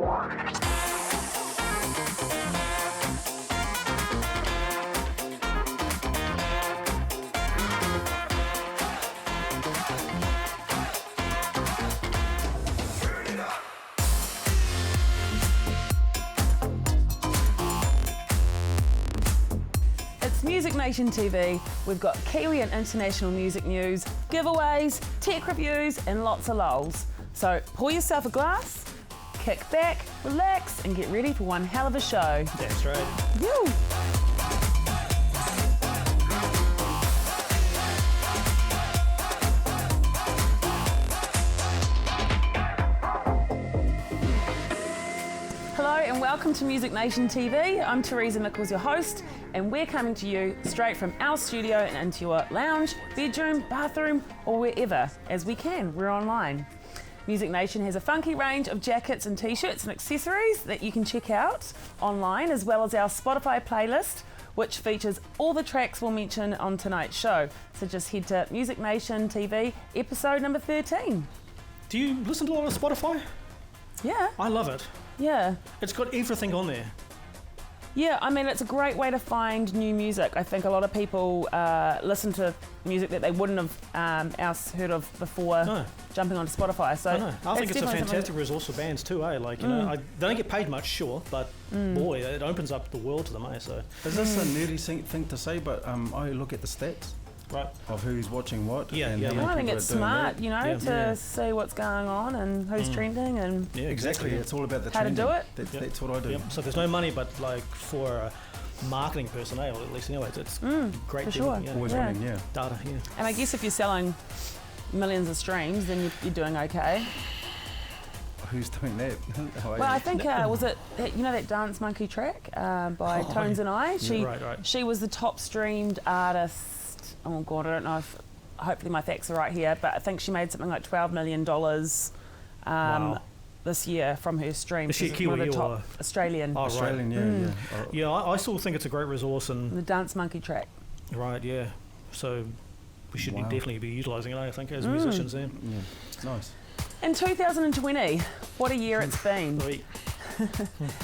Music Nation TV, we've got Kiwi and international music news, giveaways, tech reviews and lots of lols. So pour yourself a glass, kick back, relax and get ready for one hell of a show. That's right. Woo! Hello and welcome to Music Nation TV. I'm Teresa Mickles, your host, and we're coming to you straight from our studio and into your lounge, bedroom, bathroom, or wherever, as we can. We're online. Music Nation has a funky range of jackets and t-shirts and accessories that you can check out online, as well as our Spotify playlist, which features all the tracks we'll mention on tonight's show. So just head to Music Nation TV, episode number 13. Do you listen to a lot of Spotify? Yeah. I love it. Yeah. It's got everything on there. Yeah, I mean, it's a great way to find new music. I think a lot of people listen to music that they wouldn't have else heard of before jumping onto Spotify. So I think it's a fantastic resource for bands too, eh? Like, you know, they don't get paid much, sure, but boy, it opens up the world to them, eh? So is this a nerdy thing to say? But I look at the stats. Right. Of who's watching what. Yeah, Well, I think it's smart, you know, to see what's going on and who's trending and yeah, exactly. It's all about the how trending. to do it. That's what I do. Yep. So there's no money, but like for a marketing person, eh? Or at least anyways, it's great. For sure. Yeah. Always running, Data, yeah. And I guess if you're selling millions of streams, then you're doing okay. Who's doing that? Well, I think was it you know that Dance Monkey track by Tones and I? She was the top streamed artist. Oh God, I don't know if. Hopefully my facts are right here, but I think she made something like $12 million this year from her stream. Is she She's Kiwi one of the or top Australian? Oh, Australian, yeah. Yeah, I still think it's a great resource and the Dance Monkey track. Right, yeah. So we should definitely be utilising it, I think, as musicians there. Yeah, nice. In 2020, what a year it's been. Sweet.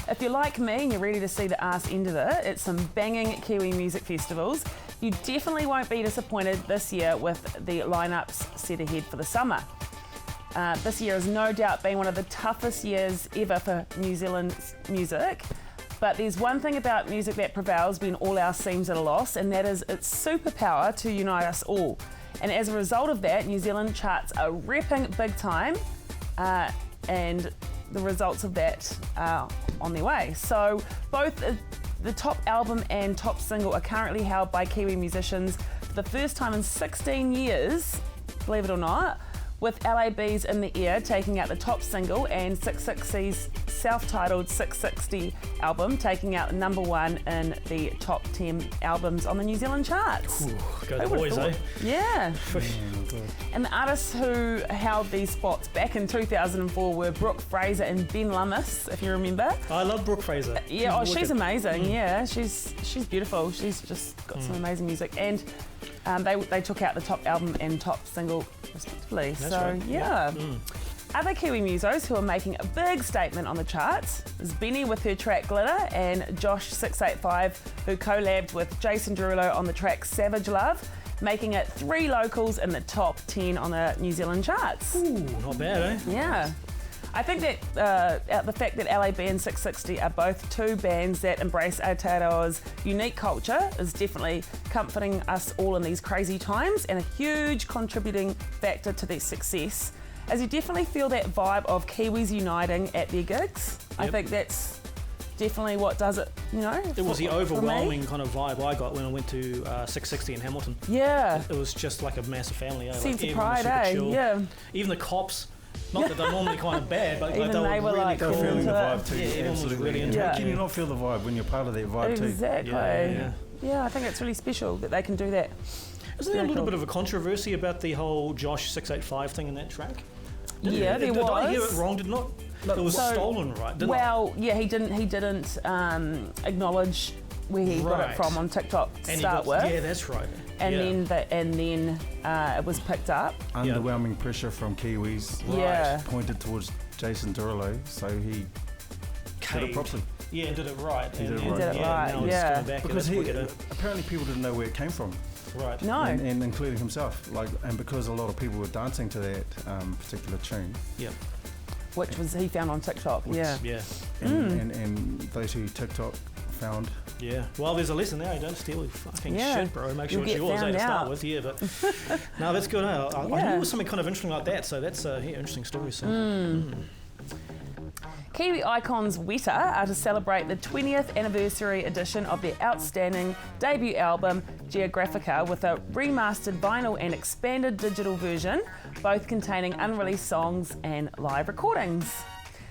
If you're like me and you're ready to see the arse end of it at some banging Kiwi music festivals, you definitely won't be disappointed this year with the lineups set ahead for the summer. This year has no doubt been one of the toughest years ever for New Zealand's music, but there's one thing about music that prevails when all else seems at a loss, and that is its superpower to unite us all. And as a result of that, New Zealand charts are repping big time, and the results of that are on their way. So both the top album and top single are currently held by Kiwi musicians for the first time in 16 years, believe it or not, with LAB's In the Air taking out the top single and 660's self-titled 660 album taking out number one in the top 10 albums on the New Zealand charts. Ooh, go the boys, eh? Yeah. And the artists who held these spots back in 2004 were Brooke Fraser and Ben Lummis, if you remember. I love Brooke Fraser. Yeah, she's amazing. Yeah, she's beautiful. She's just got some amazing music, and they took out the top album and top single respectively. That's so right. yeah. Other Kiwi musos who are making a big statement on the charts is Benny with her track Glitter and Josh 685 who collabed with Jason Derulo on the track Savage Love, making it 3 locals in the top 10 on the New Zealand charts. Ooh, not bad, eh? Yeah. I think that the fact that LAB and 660 are both two bands that embrace Aotearoa's unique culture is definitely comforting us all in these crazy times and a huge contributing factor to their success, as you definitely feel that vibe of Kiwis uniting at their gigs. Yep. I think that's definitely what does it, you know. It was the overwhelming kind of vibe I got when I went to 660 in Hamilton. Yeah. It was just like a massive family. Sense like of pride, eh? Chill. Yeah. Even the cops, not that they're normally kind of bad, but even they were really like cool. They were feeling the vibe too. Yeah, everyone was really into How it. can you not feel the vibe when you're part of that vibe too? Exactly. Yeah, I think it's really special that they can do that. Isn't there a little bit of a controversy about the whole Josh 685 thing in that track? There was. Did I hear it wrong? Did not? It was stolen, right? Yeah, he didn't acknowledge where he got it from on TikTok to start with. Yeah, that's right. And then it was picked up. Underwhelming pressure from Kiwis. Yeah. Pointed towards Jason Derulo, so he cave. Did it properly. Yeah, did it right. He did it He did it right, Now it's yeah. coming back Because and it's apparently people didn't know where it came from, right. No. and including himself. And because a lot of people were dancing to that particular tune, Yep. Which was he found on TikTok. Yeah. Yeah. and those who TikTok found. Yeah. Well, there's a lesson there. Don't steal your fucking Yeah. shit, bro. Make sure You'll it's get yours found to start out. with. Yeah, but no, that's good. I knew Yeah. it was something kind of interesting like that. So that's a interesting story. So. Kiwi Icons Weta are to celebrate the 20th anniversary edition of their outstanding debut album, Geographica, with a remastered vinyl and expanded digital version, both containing unreleased songs and live recordings.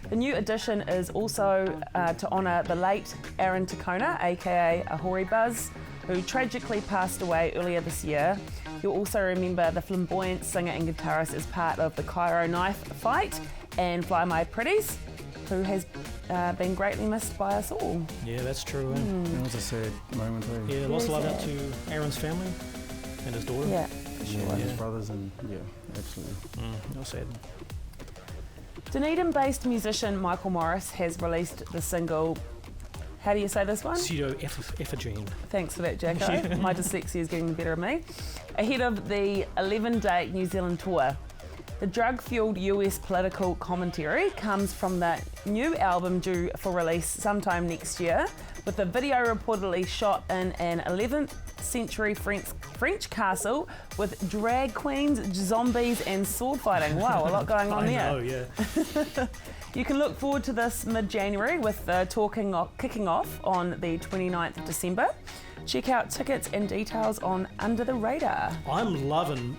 The new edition is also to honour the late Aaron Takona, aka Ahori Buzz, who tragically passed away earlier this year. You'll also remember the flamboyant singer and guitarist as part of the Cairo Knife Fight and Fly My Pretties, who has been greatly missed by us all. Yeah, that's true. It was a sad moment. Yeah, lots of love Very out to Aaron's family and his daughter. Yeah, for sure. And his brothers, and absolutely. No sad. Dunedin-based musician Michael Morris has released the single, how do you say this one? Pseudo-ephedrine. Thanks for that, Jacko. My dyslexia is getting the better of me. Ahead of the 11-day New Zealand tour. The drug-fueled US political commentary comes from the new album due for release sometime next year, with the video reportedly shot in an 11th century French castle with drag queens, zombies and sword fighting. Wow, a lot going on there. I know, yeah. You can look forward to this mid-January with the tour kicking off on the 29th of December. Check out tickets and details on Under the Radar. I'm loving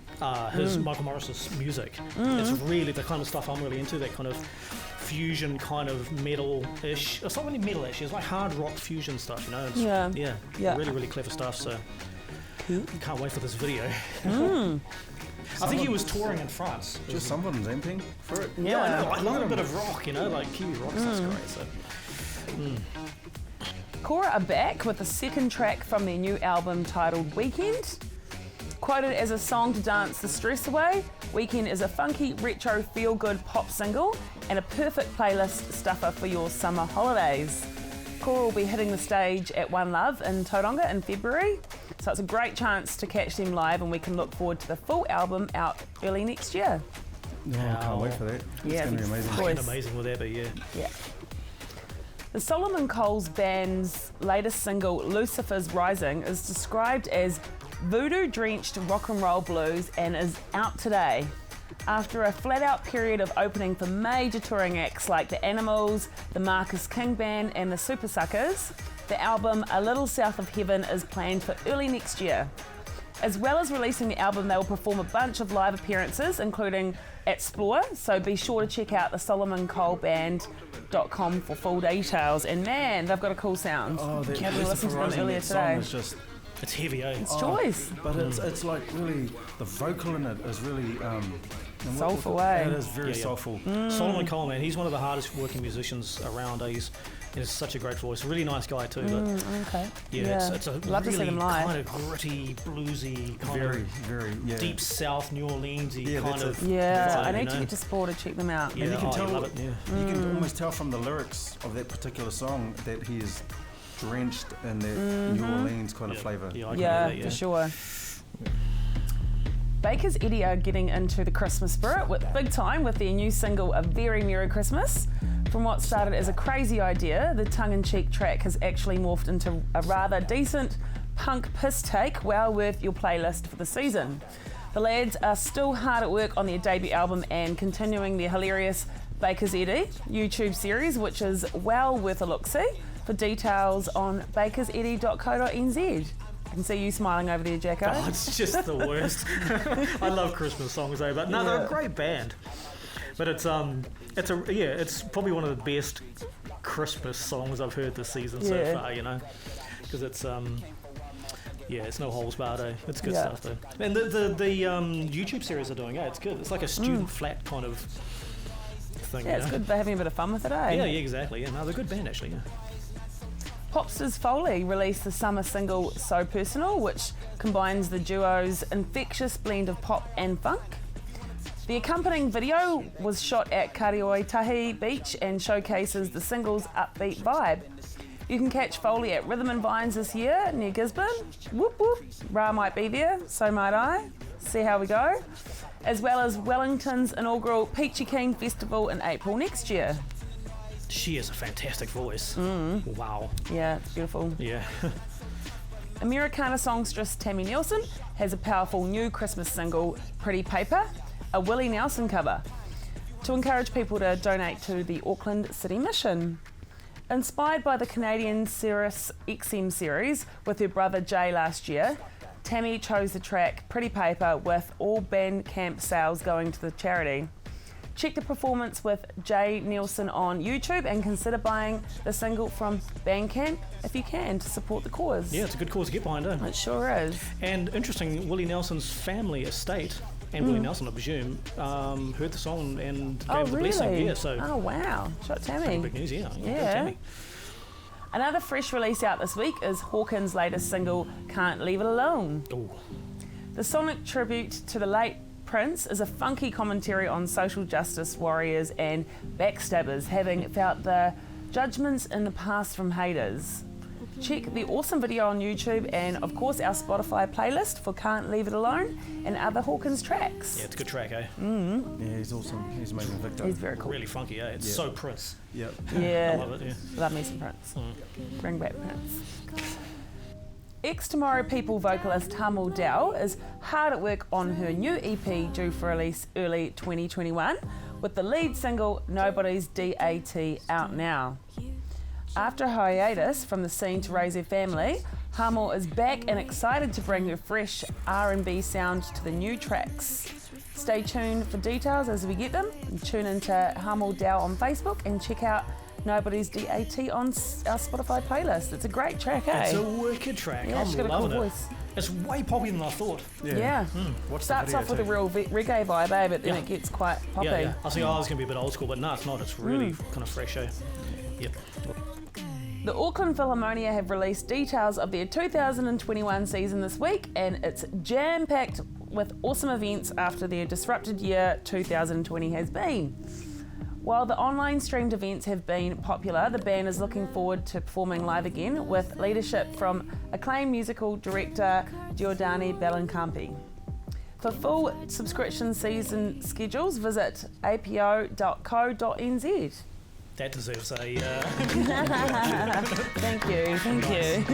his Michael Morris's music. It's really the kind of stuff I'm really into, that kind of fusion kind of metal-ish. It's not really metal-ish, it's like hard rock fusion stuff, you know? It's, Yeah. Really, really clever stuff, so can't wait for this video. I think he was touring in France. Just someone's aiming for it. Yeah, I know. I love a bit of rock, you know, like Kiwi rock stuff's great, so. Cora are back with the second track from their new album titled Weekend. Quoted as a song to dance the stress away, Weekend is a funky, retro, feel-good pop single and a perfect playlist stuffer for your summer holidays. Cora will be hitting the stage at One Love in Tauranga in February, so it's a great chance to catch them live, and we can look forward to the full album out early next year. No, I can't wait for that. Yeah, It's going to be amazing. Boys. Fucking amazing with that, but yeah. Yeah. The Solomon Coles Band's latest single, Lucifer's Rising, is described as voodoo-drenched rock and roll blues and is out today. After a flat-out period of opening for major touring acts like The Animals, the Marcus King Band and the Super Suckers, the album A Little South of Heaven is planned for early next year. As well as releasing the album, they will perform a bunch of live appearances, including at Splore, so be sure to check out the SolomonColeBand.com for full details. And man, they've got a cool sound. Oh, that we listened to them earlier that song today. is just, It's heavy, eh? It's choice. but it's like really, the vocal in it is really Soulful, eh? It is very Yeah. soulful. Solomon Cole, man, he's one of the hardest working musicians around. He has such a great voice. Really nice guy too. But Okay. it's a Love to see really them live. kind of gritty, bluesy, kind Very, of very, deep South New Orleans-y Yeah, kind that's of. Yeah, vibe, I need you to know? get to Splore to check them out. Yeah, And you can tell, you love it. Yeah. you can almost tell from the lyrics of that particular song that he is drenched in that New Orleans kind of flavour. Yeah, I can Yeah, hear that, for sure. Baker's Eddy are getting into the Christmas spirit big time with their new single, A Very Merry Christmas. From what started as a crazy idea, the tongue-in-cheek track has actually morphed into a rather decent punk piss take, well worth your playlist for the season. The lads are still hard at work on their debut album and continuing their hilarious Baker's Eddy YouTube series, which is well worth a look-see. For details on bakerseddy.co.nz. I can see you smiling over there, Jacko. Oh, it's just the worst. I love Christmas songs, though, but no, they're a great band. But it's probably one of the best Christmas songs I've heard this season so far, you know, because it's it's no holes barred, eh? It's good stuff though. And the YouTube series are doing, it's good. It's like a student flat kind of thing. Yeah, it's good. They're having a bit of fun with it, eh? Yeah, exactly. Yeah, no, they're a good band actually. Yeah. Popsters Foley released the summer single So Personal, which combines the duo's infectious blend of pop and funk. The accompanying video was shot at Karioitahi Beach and showcases the single's upbeat vibe. You can catch Foley at Rhythm and Vines this year near Gisborne. Whoop whoop. Ra might be there, so might I. See how we go. As well as Wellington's inaugural Peachy Keen Festival in April next year. She has a fantastic voice. Wow. Yeah, it's beautiful. Yeah. Americana songstress Tammy Nielsen has a powerful new Christmas single, Pretty Paper, a Willie Nelson cover, to encourage people to donate to the Auckland City Mission. Inspired by the Canadian Cirrus XM series with her brother Jay last year, Tammy chose the track Pretty Paper with all Bandcamp sales going to the charity. Check the performance with Jay Nielsen on YouTube and consider buying the single from Bandcamp if you can to support the cause. Yeah, it's a good cause to get behind, It sure is. And interesting, Willie Nelson's family estate, and Willie Nelson, I presume, heard the song and gave the blessing. Yeah, so. Oh, wow. Shot Tammy. Pretty big news, yeah. Yeah. Tammy. Another fresh release out this week is Hawkins' latest single, Can't Leave It Alone. Ooh. The sonic tribute to the late Prince is a funky commentary on social justice warriors and backstabbers having felt the judgments in the past from haters. Check the awesome video on YouTube and, of course, our Spotify playlist for Can't Leave It Alone and other Hawkins tracks. Yeah, it's a good track, eh? Yeah, he's awesome. He's amazing, Victor. He's very cool. Really funky, eh? It's so Prince. Yep. Yeah. I love it, yeah. Love me some Prince. Bring back Prince. Ex-Tomorrow People vocalist Hamel Dow is hard at work on her new EP due for release early 2021 with the lead single Nobody's DAT out now. After a hiatus from the scene to raise her family, Hamel is back and excited to bring her fresh R&B sound to the new tracks. Stay tuned for details as we get them. And tune into Hamel Dow on Facebook and check out Nobody's DAT on our Spotify playlist. It's a great track, eh? It's a wicked track. Yeah, she's I'm got a cool loving it. voice. It's way poppier than I thought. Yeah. Watch the Starts video off with a too. real reggae vibe, eh? But then Yeah. it gets quite poppy. Yeah, yeah. I was thinking, it's going to be a bit old school, but no, it's not. It's really kind of fresh, eh? Yep. The Auckland Philharmonia have released details of their 2021 season this week, and it's jam-packed with awesome events after their disrupted year 2020 has been. While the online streamed events have been popular, the band is looking forward to performing live again with leadership from acclaimed musical director Giordani Bellincampi. For full subscription season schedules, visit apo.co.nz. That deserves a... Thank you, thank you.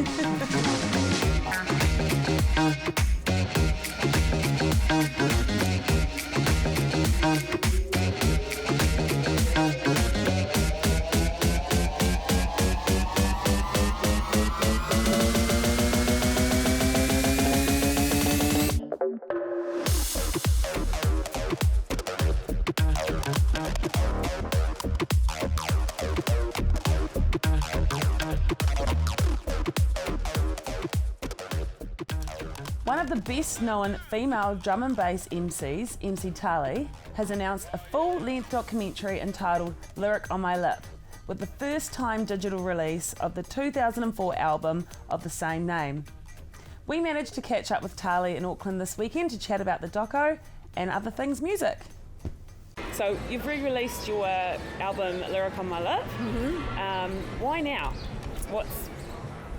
One of the best-known female drum and bass MCs, MC Tali, has announced a full-length documentary entitled Lyric on My Lip, with the first-time digital release of the 2004 album of the same name. We managed to catch up with Tali in Auckland this weekend to chat about the doco and other things music. So you've re-released your album Lyric on My Lip. Why now?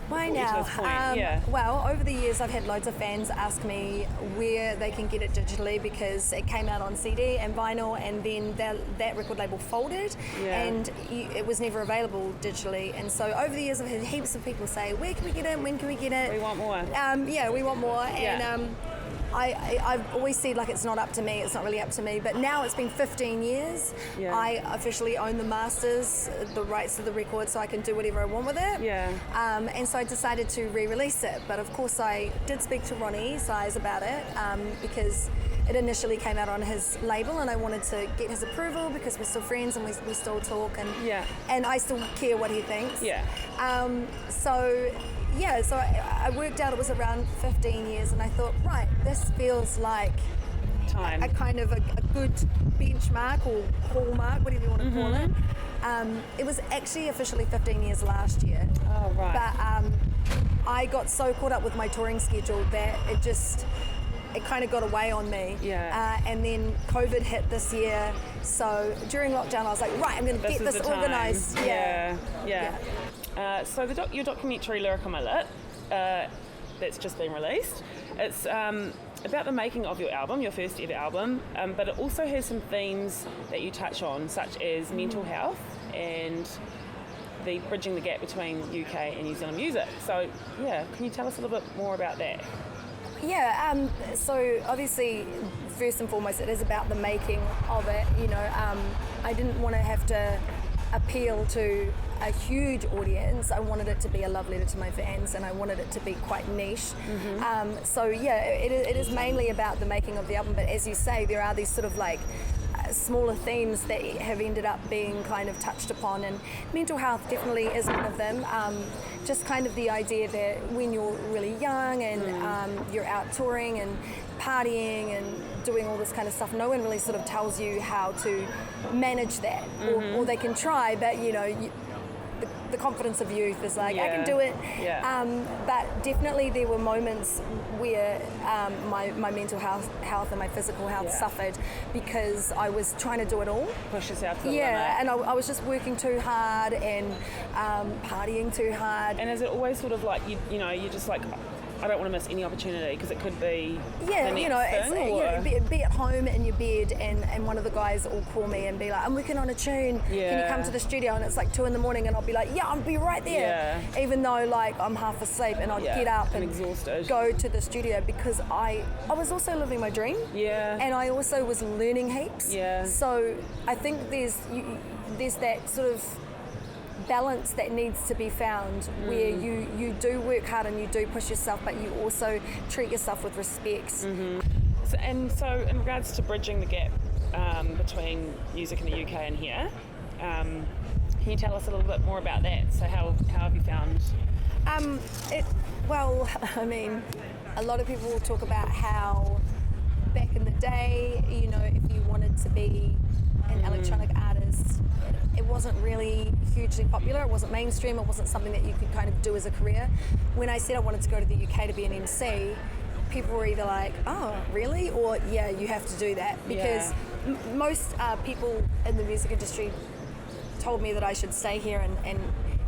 Why Brought you to now? this point, yeah. Well, over the years, I've had loads of fans ask me where they can get it digitally because it came out on CD and vinyl, and then that record label folded, Yeah. and it was never available digitally. And so over the years, I've had heaps of people say, "Where can we get it? When can we get it?" We want more. Yeah, we want more. Yeah. And I've always said like it's not up to me. It's not really up to me. But now it's been 15 years. Yeah. I officially own the masters, the rights to the record, so I can do whatever I want with it. Yeah. And so I decided to re-release it. But of course, I did speak to Ronnie Size about it because it initially came out on his label, and I wanted to get his approval because we're still friends and we still talk, and and I still care what he thinks. Yeah. So I worked out it was around 15 years, and I thought, right, this feels like Time. a kind of a good benchmark or hallmark, whatever you want to call it. It was actually officially 15 years last year. Oh, right. But I got so caught up with my touring schedule that it just it kind of got away on me. Yeah. And then COVID hit this year. So during lockdown, I was like, right, I'm going to get this organised. Yeah. So your documentary, Lyric on My Lip, that's just been released. It's about the making of your album, your first ever album, but it also has some themes that you touch on, such as mental health and the bridging the gap between UK and New Zealand music. So, yeah, can you tell us a little bit more about that? Yeah, so obviously, first and foremost, it is about the making of it. I didn't want to have to appeal to a huge audience. I wanted it to be a love letter to my fans, and I wanted it to be quite niche. So yeah, it is mainly about the making of the album, but as you say, there are these sort of like smaller themes that have ended up being kind of touched upon, and mental health definitely is one of them. Just kind of the idea that when you're really young and you're out touring and partying and doing all this kind of stuff, no one really sort of tells you how to manage that, or they can try, but the confidence of youth is like, I can do it. But definitely there were moments where my mental health and my physical health suffered because I was trying to do it all. Push yourself to the limit. And I was just working too hard and partying too hard. And is it always sort of like, you're just like, I don't want to miss any opportunity because it could be the next thing, be at home in your bed and one of the guys will call me and be like, I'm working on a tune, can you come to the studio? And it's like 2 a.m. and I'll be like, yeah, I'll be right there, even though like I'm half asleep, and I'd get up and exhausted, go to the studio because I was also living my dream, and I also was learning heaps, so I think there's that sort of balance that needs to be found where you do work hard and you do push yourself, but you also treat yourself with respect. So in regards to bridging the gap between music in the UK and here, can you tell us a little bit more about that? So how have you found well, I mean, a lot of people will talk about how back in the day, if you wanted to be an electronic artist, it wasn't really hugely popular, it wasn't mainstream, it wasn't something that you could kind of do as a career. When I said I wanted to go to the UK to be an MC, people were either like, oh, really? Or, yeah, you have to do that. Because most people in the music industry told me that I should stay here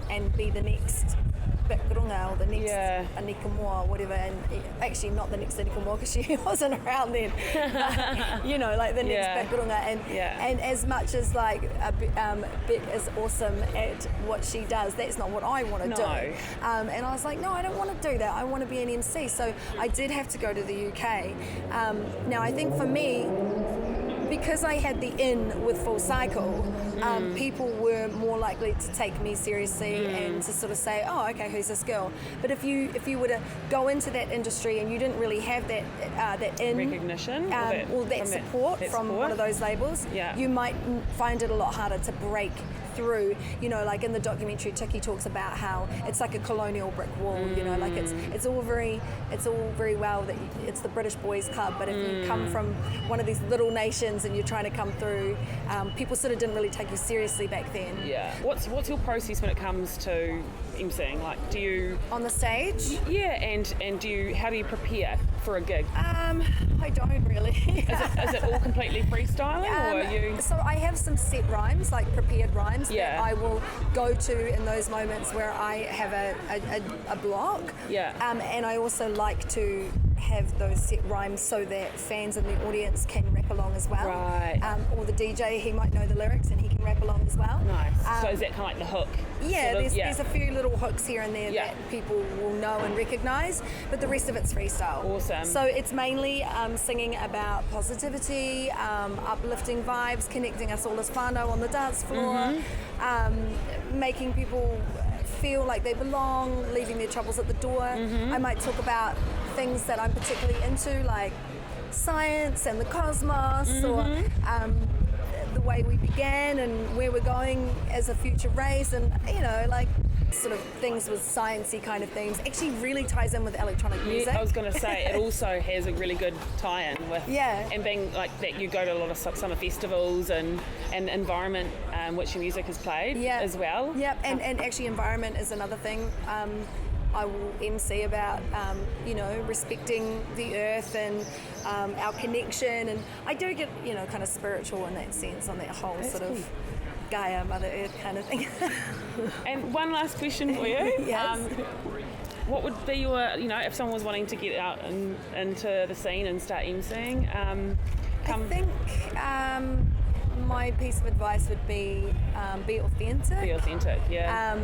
and be the next Bekrunga or the next Anika Moa or whatever, and actually not the next Anika Moa because she wasn't around then, but, like the next Bekrunga, and as much as like Beck is awesome at what she does, that's not what I want to do. And I was like, no, I don't want to do that, I want to be an MC. So I did have to go to the UK. Now I think for me, because I had the in with Full Cycle, people were more likely to take me seriously and to sort of say, oh, okay, who's this girl? But if you were to go into that industry and you didn't really have that in recognition or that support from one of those labels, you might find it a lot harder to break through. Like in the documentary, Tiki talks about how it's like a colonial brick wall. Like it's all very well that it's the British Boys Club, but if you come from one of these little nations and you're trying to come through, people sort of didn't really take you seriously back then. What's your process when it comes to emceeing? Like, do you on the stage? And how do you prepare for a gig? I don't really. Is it all completely freestyling, or are you? So I have some set rhymes, like prepared rhymes that I will go to in those moments where I have a block. And I also like to have those set rhymes so that fans in the audience can rap along as well. Or the DJ, he might know the lyrics and he can rap along as well. So is that kind of like the hook? There's a few little hooks here and there that people will know and recognise, but the rest of it's freestyle. Awesome. So it's mainly singing about positivity, uplifting vibes, connecting us all as whānau on the dance floor, making people feel like they belong, leaving their troubles at the door. I might talk about things that I'm particularly into, like science and the cosmos, or the way we began and where we're going as a future race, and like sort of things with sciencey kind of themes. Actually really ties in with electronic music. I was going to say, it also has a really good tie-in with and being like that you go to a lot of summer festivals and environment which your music has played as well. And actually environment is another thing. I will MC about, respecting the earth and our connection. And I do get, kind of spiritual in that sense, on that whole That's sort cool. of Gaia, Mother Earth kind of thing. And one last question for you. Yes. What would be your, if someone was wanting to get out into the scene and start emceeing? I think my piece of advice would be authentic. Be authentic, yeah.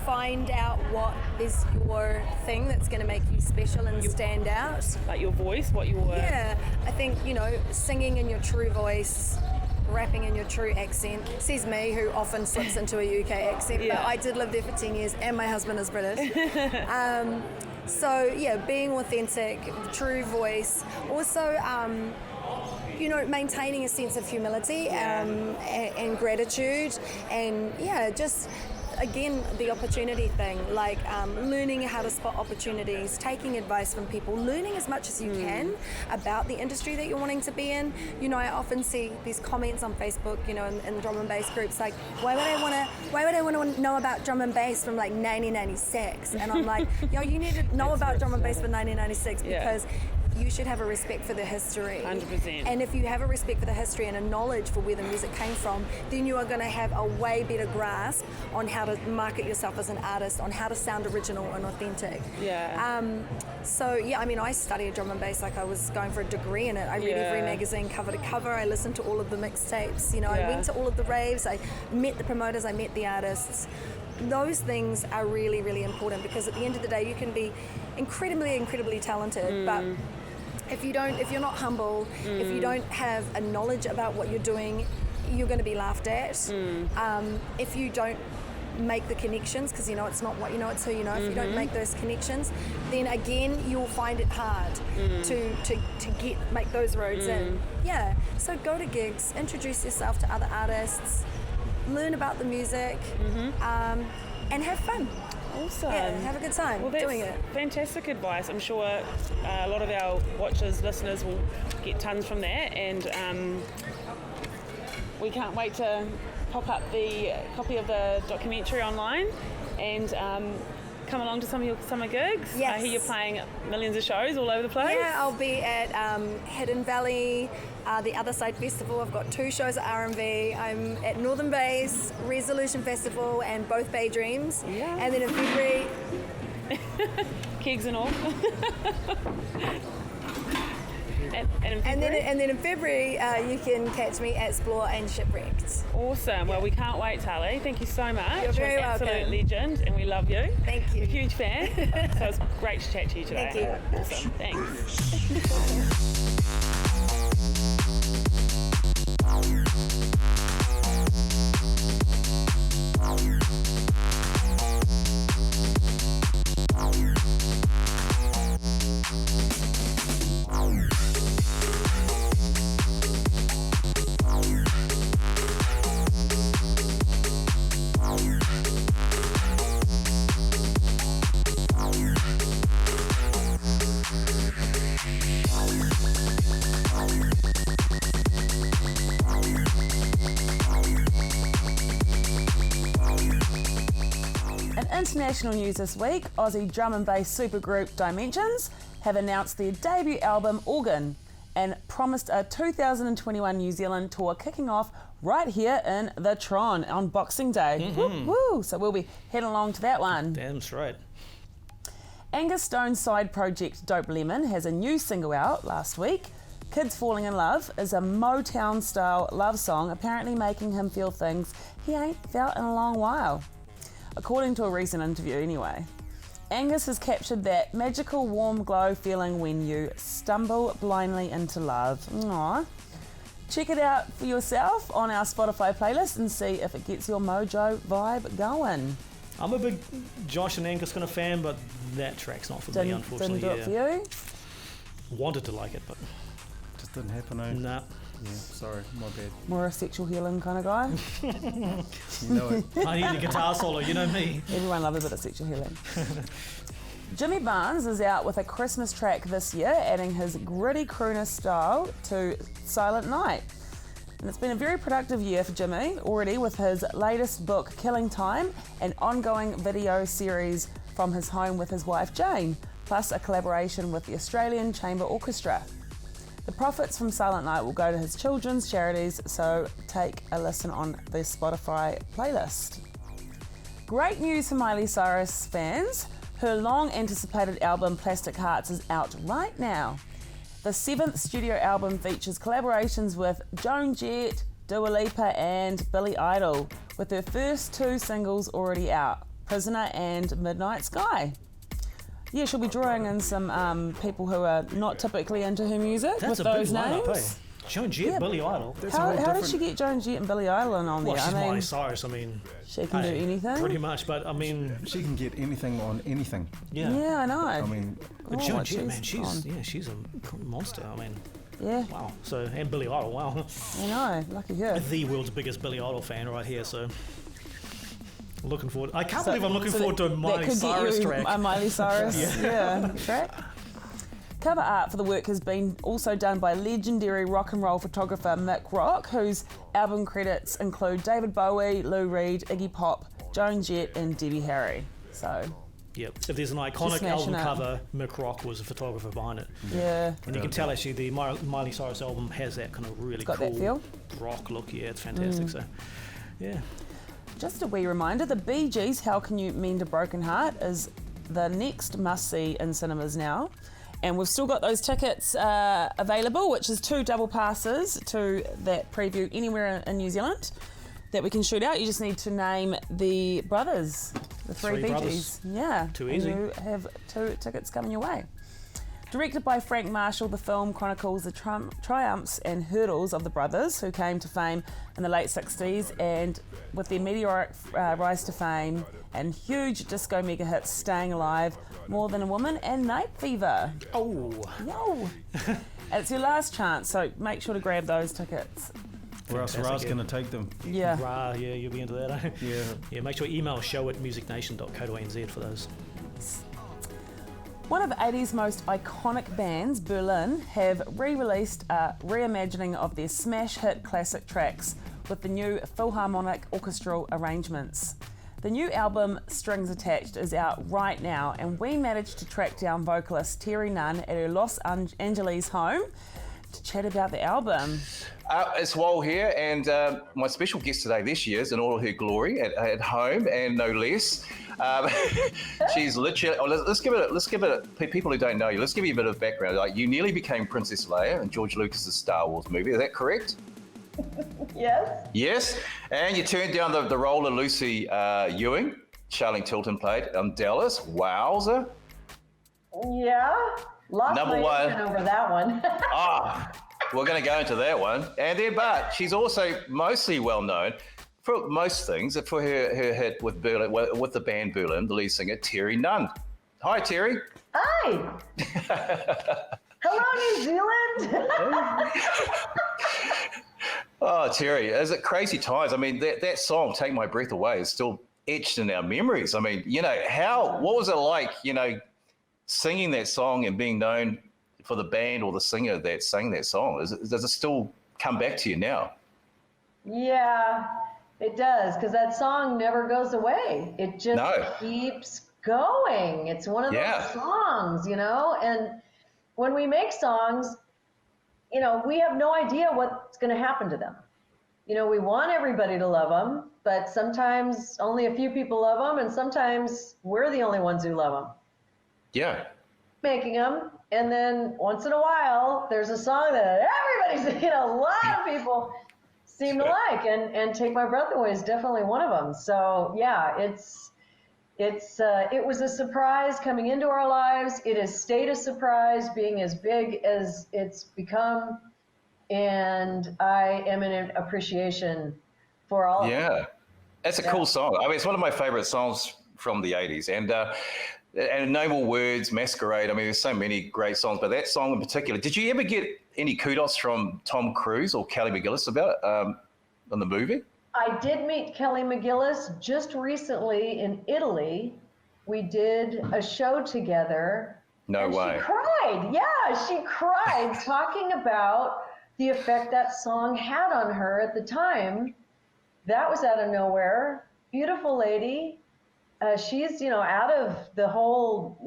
Find out what is your thing that's going to make you special and stand out. Like your voice, what your... Yeah, I think, singing in your true voice, rapping in your true accent. Says me, who often slips into a UK accent, Yeah. but I did live there for 10 years and my husband is British. So, being authentic, true voice. Also, maintaining a sense of humility and gratitude, and just again the opportunity thing, like learning how to spot opportunities, taking advice from people, learning as much as you can about the industry that you're wanting to be in. I often see these comments on Facebook, in drum and bass groups, like, why would I want to know about drum and bass from like 1996? And I'm like, you need to know about drum and bass from 1996 because you should have a respect for the history. 100%. And if you have a respect for the history and a knowledge for where the music came from, then you are going to have a way better grasp on how to market yourself as an artist, on how to sound original and authentic. Yeah. I studied drum and bass like I was going for a degree in it. I read every magazine cover to cover. I listened to all of the mixtapes. I went to all of the raves. I met the promoters. I met the artists. Those things are really, really important, because at the end of the day, you can be incredibly, incredibly talented, but if you're not humble, if you don't have a knowledge about what you're doing, you're going to be laughed at. If you don't make the connections, because it's not what you know, it's who you know. If you don't make those connections, then again you'll find it hard to make those roads in. Yeah. So go to gigs, introduce yourself to other artists, learn about the music, and have fun. Awesome. Yeah, have a good time doing it. Fantastic advice. I'm sure a lot of our watchers, listeners will get tons from that, and we can't wait to pop up the copy of the documentary online and come along to some of your summer gigs. Yes. I hear you're playing millions of shows all over the place. Yeah, I'll be at Hidden Valley, the Other Side Festival. I've got 2 shows at R&V. I'm at Northern Bass, Resolution Festival, and both Bay Dreams. Yeah. And then in February... Kegs and all. and then in February, you can catch me at Explore and Shipwrecked. Awesome. Well, we can't wait, Tali. Thank you so much. You're very an absolute welcome. legend, and we love you. Thank you. We're a huge fan. So it's great to chat to you today. Thank you. Awesome. Thanks. International news this week, Aussie drum and bass supergroup Dimensions have announced their debut album Organ and promised a 2021 New Zealand tour kicking off right here in the Tron on Boxing Day. Woo, woo. So we'll be heading along to that one. Damn straight. Angus Stone's side project Dope Lemon has a new single out last week. Kids Falling in Love is a Motown-style love song, apparently making him feel things he ain't felt in a long while. According to a recent interview anyway. Angus has captured that magical warm glow feeling when you stumble blindly into love. Aww. Check it out for yourself on our Spotify playlist and see if it gets your mojo vibe going. I'm a big Josh and Angus kind of fan, but that track's not for me, unfortunately. Didn't do it for you? Wanted to like it, but Just didn't happen, eh? nah. Yeah, sorry, my bad. More a sexual healing kind of guy. You know it. I need a guitar solo, you know me. Everyone loves a bit of sexual healing. Jimmy Barnes is out with a Christmas track this year, adding his gritty crooner style to Silent Night. And it's been a very productive year for Jimmy already, with his latest book, Killing Time, an ongoing video series from his home with his wife Jane, plus a collaboration with the Australian Chamber Orchestra. The profits from Silent Night will go to his children's charities, so take a listen on the Spotify playlist. Great news for Miley Cyrus fans. Her long-anticipated album Plastic Hearts is out right now. The 7th studio album features collaborations with Joan Jett, Dua Lipa and Billy Idol, with her first 2 singles already out, Prisoner and Midnight Sky. Yeah, she'll be drawing in some people who are not typically into her music with those names. Lineup, eh? Joan Jett, Billy Idol. How did she get Joan Jett and Billy Idol on there? Well, she's Miley Cyrus, she can do anything. Pretty much, but she can get anything on anything. Yeah, I know. But Joan Jett, man, she's a monster. Yeah. Wow. So, and Billy Idol, wow. I know, lucky her. The world's biggest Billy Idol fan right here, so looking forward. I can't believe I'm looking forward to a Miley Cyrus track. A Miley Cyrus, track. Cover art for the work has been also done by legendary rock and roll photographer Mick Rock, whose album credits include David Bowie, Lou Reed, Iggy Pop, Joan Jett and Debbie Harry. So, yep. If there's an iconic album cover, Mick Rock was a photographer behind it. Yeah. And you can tell actually the Miley Cyrus album has that kind of really cool that feel. rock look. Yeah, it's fantastic. So, yeah. Just a wee reminder, the Bee Gees' How Can You Mend a Broken Heart is the next must-see in cinemas now. And we've still got those tickets available, which is 2 double passes to that preview anywhere in New Zealand that we can shoot out. You just need to name the brothers, the 3 Bee Gees. Yeah. Too easy. And you have 2 tickets coming your way. Directed by Frank Marshall, the film chronicles the triumphs and hurdles of the brothers who came to fame in the late 60s, and with their meteoric rise to fame and huge disco mega hits Staying Alive, More Than a Woman and Night Fever. Oh. Yo. It's your last chance, so make sure to grab those tickets. Or else Ra's going to take them. Yeah. Ra, yeah, you'll be into that, eh? Yeah. Yeah, make sure you email show@musicnation.co.nz for those. One of the 80s most iconic bands, Berlin, have re-released a reimagining of their smash hit classic tracks with the new Philharmonic orchestral arrangements. The new album, Strings Attached, is out right now, and we managed to track down vocalist Terry Nunn at her Los Angeles home to chat about the album. It's Wal here, and my special guest today this year is in all her glory at home, and no less. She's literally. Let's give it. People who don't know you, let's give you a bit of background. Like, you nearly became Princess Leia in George Lucas's Star Wars movie. Is that correct? Yes. Yes, and you turned down the role of Lucy Ewing, Charlene Tilton played on Dallas. Wowza. Yeah. Lost Number my one. engine over that one. We're going to go into that one. And then, but she's also mostly well known for most things, for her hit with Berlin, with the band Berlin, the lead singer Terry Nunn. Hi, Terry. Hi. Hello, New Zealand. Oh, Terry, is it crazy times? I mean, that song, Take My Breath Away, is still etched in our memories. I mean, what was it like, singing that song and being known for the band or the singer that sang that song? Does it still come back to you now? Yeah, it does, because that song never goes away. It just keeps going. It's one of those songs, and when we make songs, we have no idea what's going to happen to them. We want everybody to love them, but sometimes only a few people love them, and sometimes we're the only ones who love them. Yeah. Making them, and then once in a while, there's a song that everybody's, a lot of people seem to like, and Take My Breath Away is definitely one of them. So yeah, it was a surprise coming into our lives. It has stayed a surprise, being as big as it's become, and I am in appreciation for all of it. Yeah, it's a cool song. I mean, it's one of my favorite songs from the 80s, and No More Words, Masquerade. I mean, there's so many great songs, but that song in particular, did you ever get any kudos from Tom Cruise or Kelly McGillis about it in the movie? I did meet Kelly McGillis just recently in Italy. We did a show together. No way. She cried. Yeah, she cried talking about the effect that song had on her at the time. That was out of nowhere. Beautiful lady. she's, out of the whole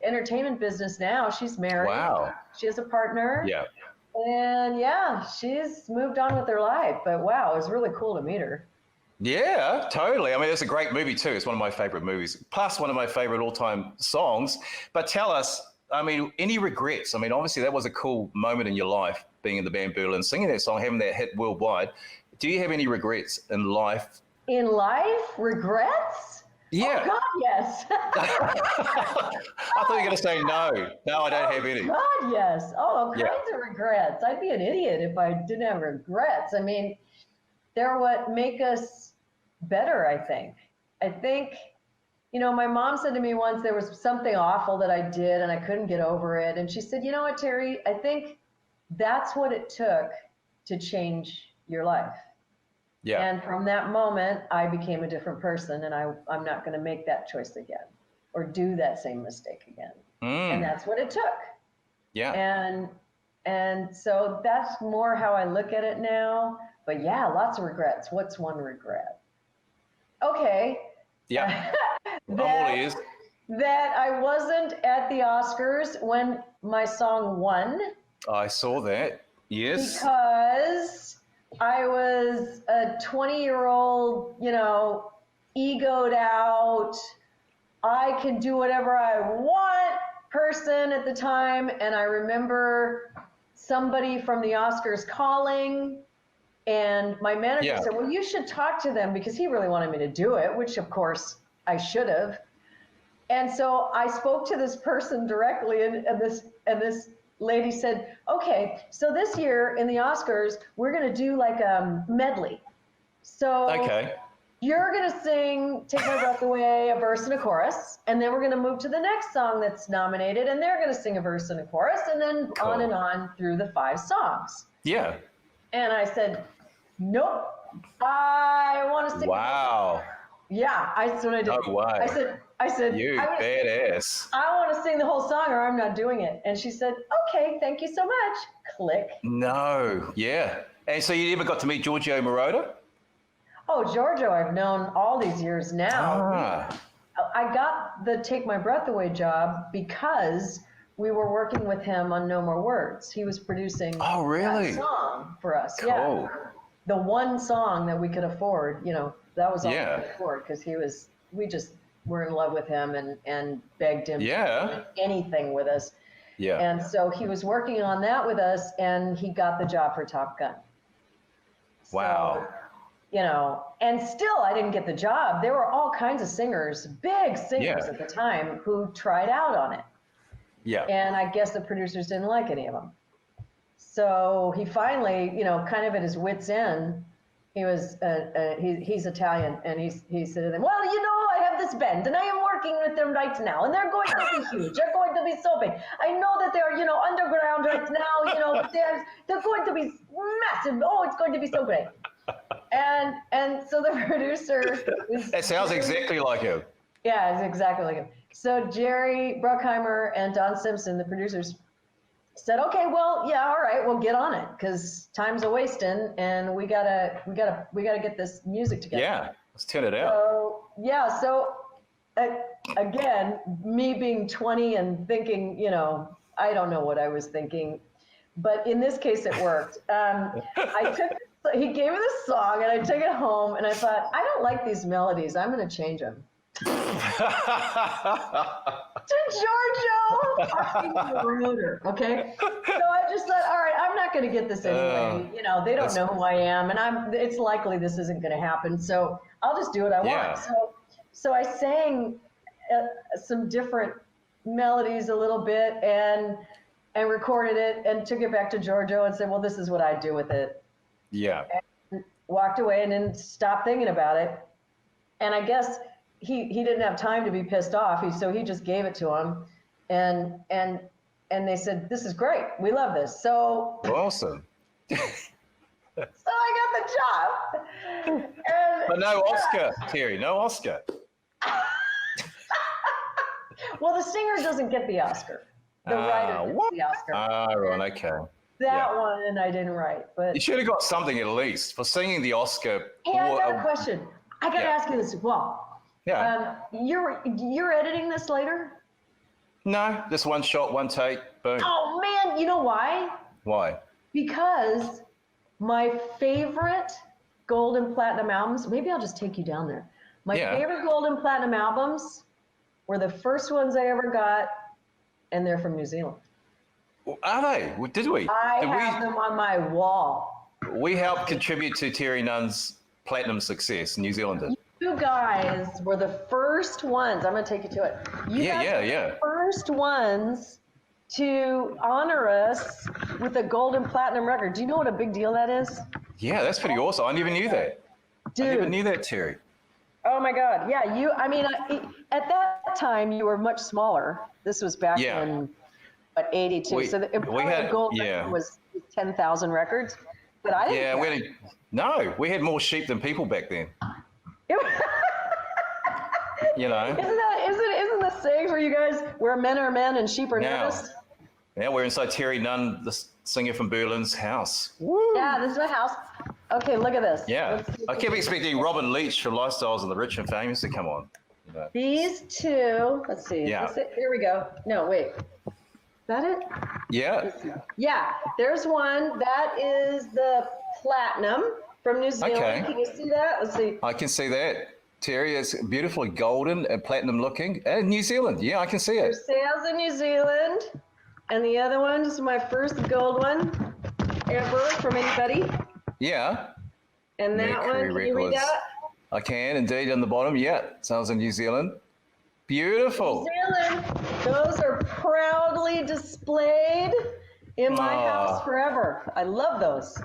entertainment business now. She's married. Wow. She has a partner. Yeah. And yeah, she's moved on with her life. But wow, it was really cool to meet her. Yeah, totally. I mean, it's a great movie too. It's one of my favorite movies, plus one of my favorite all-time songs. But tell us, I mean, any regrets? I mean, obviously that was a cool moment in your life, being in the band Berlin, singing that song, having that hit worldwide. Do you have any regrets in life? In life, regrets? Yeah. Oh God, yes. I thought you were going to say no. No, I don't have any. God, yes. All kinds of regrets. I'd be an idiot if I didn't have regrets. I mean, they're what make us better, I think. My mom said to me once there was something awful that I did and I couldn't get over it. And she said, you know what, Terry, I think that's what it took to change your life. Yeah. And from that moment, I became a different person, and I'm not going to make that choice again or do that same mistake again. And that's what it took. Yeah. And so that's more how I look at it now. But yeah, lots of regrets. What's one regret? Okay. Yeah. I'm all ears. That I wasn't at the Oscars when my song won. I saw that. Yes. Because I was a 20-year-old, egoed out, I can do whatever I want person at the time. And I remember somebody from the Oscars calling, and my manager said, well, you should talk to them, because he really wanted me to do it, which of course I should have. And so I spoke to this person directly, and this lady said, okay, so this year in the Oscars, we're going to do like a medley. So you're going to sing Take My Breath Away, a verse and a chorus, and then we're going to move to the next song that's nominated, and they're going to sing a verse and a chorus, and then on and on through the 5 songs. Yeah. And I said, nope, I want to sing. Wow. Yeah, that's what I did. No way. I said, you badass. I want to sing the whole song or I'm not doing it. And she said, okay, thank you so much. Click. No, yeah. And so you never got to meet Giorgio Moroder? Oh, Giorgio, I've known all these years now. I got the Take My Breath Away job because we were working with him on No More Words. He was producing that song for us. Cool. Yeah. The one song that we could afford, that was all we could afford, because we just were in love with him and begged him to do anything with us. Yeah. And so he was working on that with us, and he got the job for Top Gun. Wow. So, and still I didn't get the job. There were all kinds of singers, big singers at the time, who tried out on it. Yeah. And I guess the producers didn't like any of them. So he finally, kind of at his wit's end, he was, he's Italian, and he said to them, well, I have this band, and I am working with them right now, and they're going to be huge. They're going to be so big. I know that they're, underground right now, but they're going to be massive. Oh, it's going to be so great. And so the producer was... That sounds exactly like him. Yeah, it's exactly like him. So Jerry Bruckheimer and Don Simpson, the producers, said, okay, well, yeah, all right, we'll get on it, because time's a wasting, and we gotta get this music together. Yeah, let's turn it out. So again, me being 20 and thinking, I don't know what I was thinking, but in this case, it worked. He gave me this song, and I took it home, and I thought, I don't like these melodies. I'm going to change them. To Giorgio Moroder, okay? So I just thought, all right, I'm not going to get this anyway. They don't know who I am, and it's likely this isn't going to happen. So I'll just do what I want. So I sang some different melodies a little bit and recorded it and took it back to Giorgio and said, well, this is what I do with it. Yeah. And walked away and didn't stop thinking about it. And I guess he didn't have time to be pissed off. So he just gave it to him. And they said, this is great. We love this. So awesome. So I got the job. But no Oscar, Terry, no Oscar. Well, the singer doesn't get the Oscar. The writer gets the Oscar. Right, okay. That one I didn't write, but you should have got something at least for singing the Oscar. Hey, I got a question. I got to ask you this as well. Yeah. You're editing this later? No, just one shot, one take, boom. Oh man, you know why? Why? Because my favorite gold and platinum albums, maybe I'll just take you down there. My favorite gold and platinum albums were the first ones I ever got, and they're from New Zealand. Are they? Did we? I have them on my wall. We helped contribute to Terry Nunn's platinum success, New Zealander. You guys were the first ones. I'm going to take you to it. You guys were the first ones to honor us with a gold and platinum record. Do you know what a big deal that is? Yeah, that's pretty awesome. I never knew that. Dude. I never knew that, Terry. Oh my God. Yeah, at that time you were much smaller. This was back in 82. We had gold record was 10,000 records. But I didn't we had more sheep than people back then. You know. Isn't the saying for you guys where men are men and sheep are nervous? Now we're inside Terry Nunn, the singer from Berlin's house. Woo. Yeah, this is my house. Okay, look at this. Yeah. I kept expecting Robin Leach from Lifestyles of the Rich and Famous to come on. You know. These two, let's see. Yeah. Is this it? Here we go. No, wait. Is that it? Yeah. Yeah, there's one. That is the platinum from New Zealand. Okay. Can you see that? Let's see. I can see that. Terry, it's beautifully golden and platinum looking. And New Zealand. Yeah, I can see it. There's sales in New Zealand. And the other one, this is my first gold one ever from anybody. Yeah. And that Mercury one, can you read that? I can indeed on the bottom. Yeah, sales in New Zealand. Beautiful. New Zealand. Those are proudly displayed in my house forever. I love those.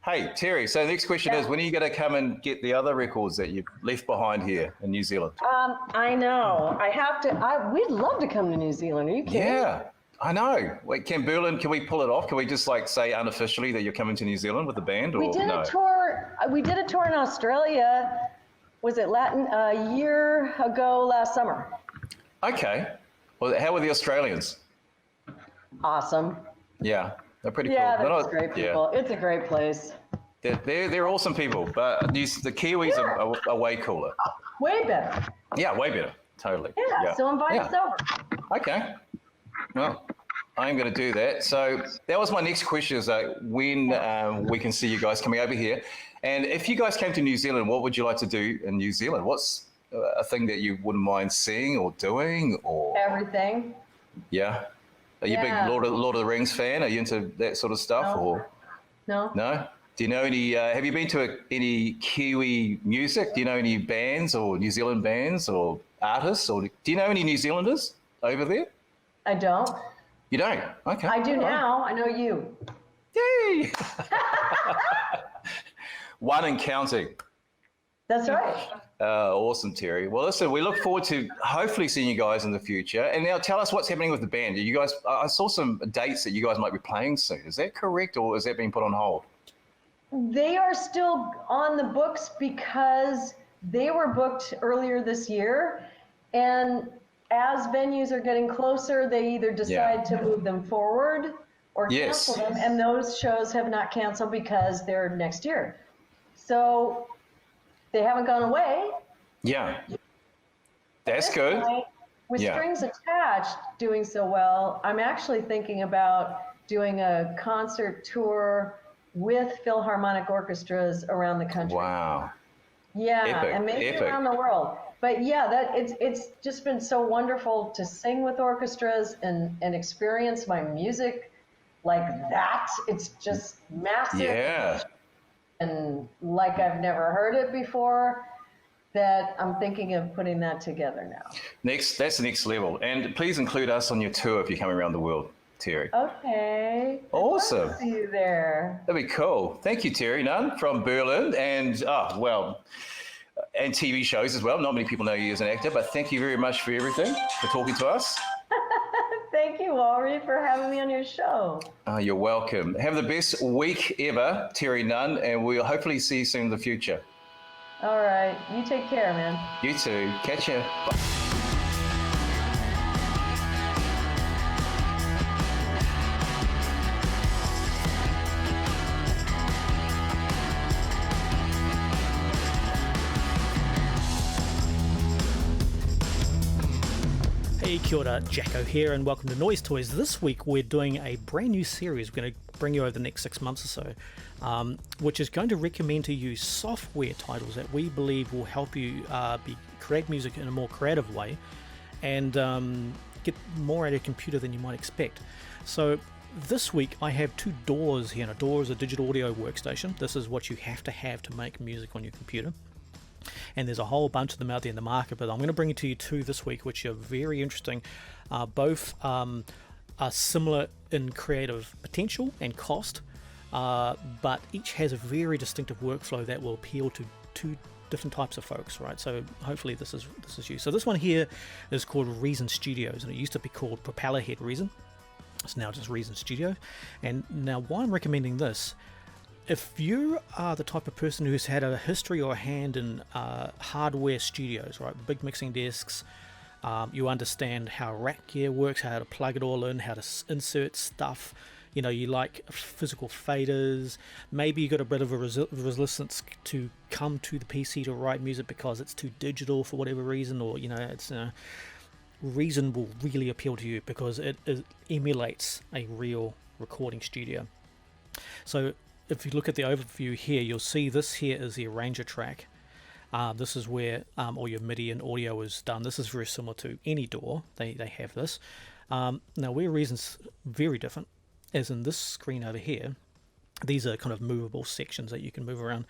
Hey, Terry, so the next question is, when are you going to come and get the other records that you've left behind here in New Zealand? I know. I have to. We'd love to come to New Zealand. Are you kidding? Yeah, I know. Wait, can we pull it off? Can we just say unofficially that you're coming to New Zealand with the band? We did a tour. We did a tour in Australia. Was it a year ago last summer? Okay. Well, how were the Australians? Awesome. Yeah. They're pretty cool. Yeah, they're great people. Yeah. It's a great place. They're awesome people, but the Kiwis are way cooler. Way better. Yeah, way better. Totally. Yeah. So invite us over. Okay. Well, I'm going to do that. So that was my next question: is when we can see you guys coming over here, and if you guys came to New Zealand, what would you like to do in New Zealand? What's a thing that you wouldn't mind seeing or doing, or everything? Yeah. Are you a big Lord of the Rings fan? Are you into that sort of stuff? No. No? Do you know any, have you been to any Kiwi music? Do you know any bands or New Zealand bands or artists? Or do you know any New Zealanders over there? I don't. You don't? Okay. I do now. I know you. Yay! One and counting. That's right. Awesome, Terry. Well, listen, we look forward to hopefully seeing you guys in the future. And now tell us what's happening with the band. You guys, I saw some dates that you guys might be playing soon. Is that correct, or is that being put on hold? They are still on the books because they were booked earlier this year. And as venues are getting closer, they either decide to move them forward or cancel them. And those shows have not canceled because they're next year. So they haven't gone away. Yeah. That's good. Point, with Strings Attached doing so well, I'm actually thinking about doing a concert tour with Philharmonic orchestras around the country. Wow. Yeah, Epic. and maybe around the world. But yeah, it's just been so wonderful to sing with orchestras and experience my music like that. It's just massive. Yeah. And like I've never heard it before, that I'm thinking of putting that together now. That's the next level. And please include us on your tour if you're coming around the world, Terry. Okay. Awesome. I'd see you there. That'd be cool. Thank you, Terry Nunn from Berlin. And, and TV shows as well. Not many people know you as an actor, but thank you very much for everything, for talking to us. Thank you, Walry, for having me on your show. You're welcome. Have the best week ever, Terry Nunn, and we'll hopefully see you soon in the future. All right. You take care, man. You too. Catch ya. Bye. Hey, kia ora, Jacko here, and welcome to Noise Toys. This week we're doing a brand new series we're going to bring you over the next 6 months or so, which is going to recommend to you software titles that we believe will help you create music in a more creative way and get more out of your computer than you might expect. So this week I have two DAWs here. A DAW is a digital audio workstation. This is what you have to make music on your computer. And there's a whole bunch of them out there in the market, but I'm going to bring it to you two this week, which are very interesting. Both are similar in creative potential and cost, but each has a very distinctive workflow that will appeal to two different types of folks, right? So hopefully this is you. So this one here is called Reason Studios, and it used to be called Propeller Head Reason. It's now just Reason Studio. And now why I'm recommending this, if you are the type of person who's had a history or a hand in hardware studios, right, big mixing desks, you understand how rack gear works, how to plug it all in, how to insert stuff, you know, you like physical faders, maybe you got a bit of a resistance to come to the PC to write music because it's too digital for whatever reason, or, you know, it's Reason will really appeal to you because it emulates a real recording studio. So if you look at the overview here, you'll see this here is the arranger track. This is where all your MIDI and audio is done. This is very similar to any DAW. They have this. Now where Reason's very different is in this screen over here. These are kind of movable sections that you can move around.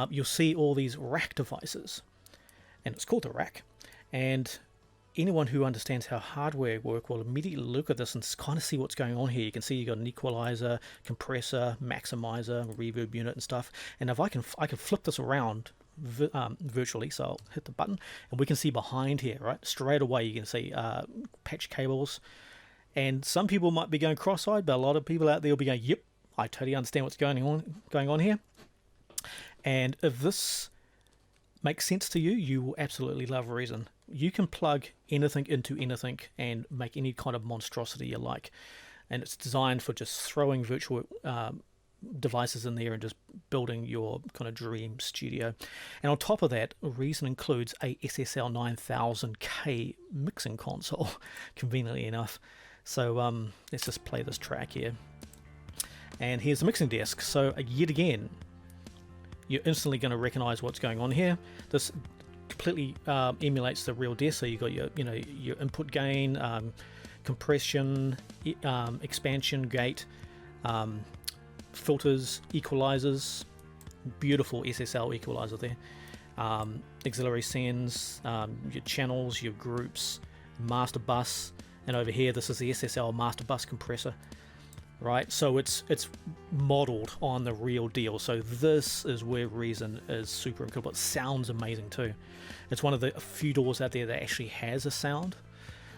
You'll see all these rack devices, and it's called the rack. And anyone who understands how hardware work will immediately look at this and kind of see what's going on here. You can see you got an equalizer, compressor, maximizer, reverb unit and stuff. And if I can flip this around virtually, so I'll hit the button and we can see behind here, right? Straight away you can see patch cables. And some people might be going cross-eyed, but a lot of people out there will be going, yep, I totally understand what's going on here. And if this makes sense to you, you will absolutely love Reason. You can plug anything into anything and make any kind of monstrosity you like, and it's designed for just throwing virtual devices in there and just building your kind of dream studio. And on top of that, Reason includes a SSL 9000K mixing console, conveniently enough. So let's just play this track here, and here's the mixing desk. So yet again, you're instantly going to recognize what's going on here. This completely emulates the real desk. So you got your input gain, compression, expansion gate, filters, equalizers, beautiful SSL equalizer there, auxiliary sends, your channels, your groups, master bus, and over here this is the SSL master bus compressor. Right, so it's modeled on the real deal. So this is where Reason is super incredible. It sounds amazing too. It's one of the few DAWs out there that actually has a sound.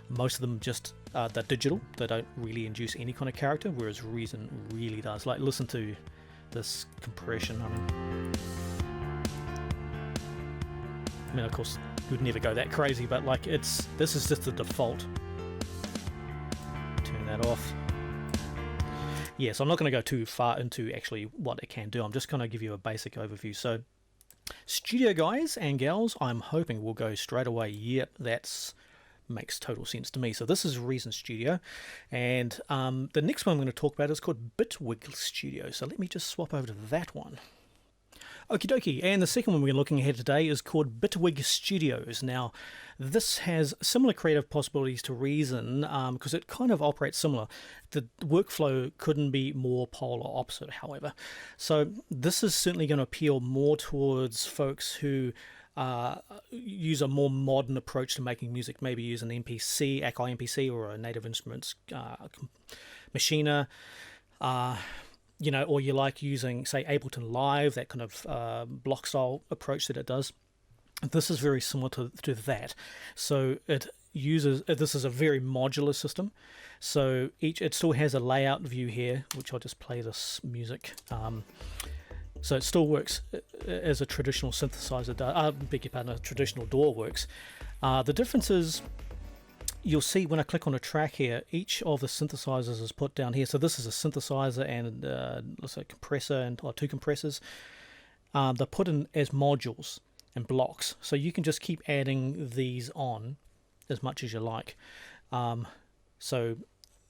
Most of them just they're digital. They don't really induce any kind of character, whereas Reason really does. Like, listen to this compression. I mean, of course, you'd never go that crazy, but like this is just the default. Turn that off. Yeah, so I'm not going to go too far into actually what it can do. I'm just going to give you a basic overview. So, studio guys and gals, I'm hoping will go straight away, yep, that makes total sense to me. So this is Reason Studio, and the next one I'm going to talk about is called Bitwig Studio. So let me just swap over to that one. Okie dokie, and the second one we're looking at today is called Bitwig Studios. Now, this has similar creative possibilities to Reason because it kind of operates similar. The workflow couldn't be more polar opposite, however. So this is certainly going to appeal more towards folks who use a more modern approach to making music, maybe use an MPC, Akai MPC, or a Native Instruments machiner. You know, or you like using, say, Ableton Live, that kind of block style approach that it does. This is very similar to that. So it uses, this is a very modular system. So it still has a layout view here, which I'll just play this music. So it still works as a traditional synthesizer does. Beg your pardon, a traditional DAW works. The difference is, you'll see when I click on a track here, each of the synthesizers is put down here. So this is a synthesizer and a compressor or two compressors. They're put in as modules and blocks. So you can just keep adding these on as much as you like. So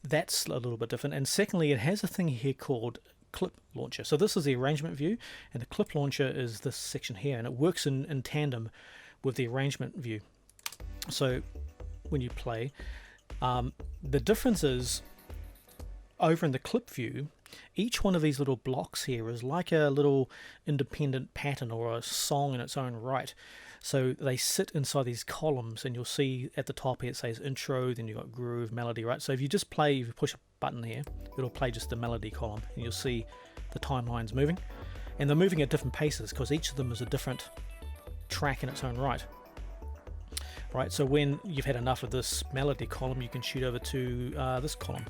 that's a little bit different. And secondly, it has a thing here called clip launcher. So this is the arrangement view, and the clip launcher is this section here, and it works in tandem with the arrangement view. So when you play, the difference is over in the clip view, each one of these little blocks here is like a little independent pattern or a song in its own right. So they sit inside these columns, and you'll see at the top here it says intro, then you've got groove, melody, right? So if you just play, if you push a button here, it'll play just the melody column, and you'll see the timelines moving. And they're moving at different paces because each of them is a different track in its own right. Right, so when you've had enough of this melody column, you can shoot over to this column.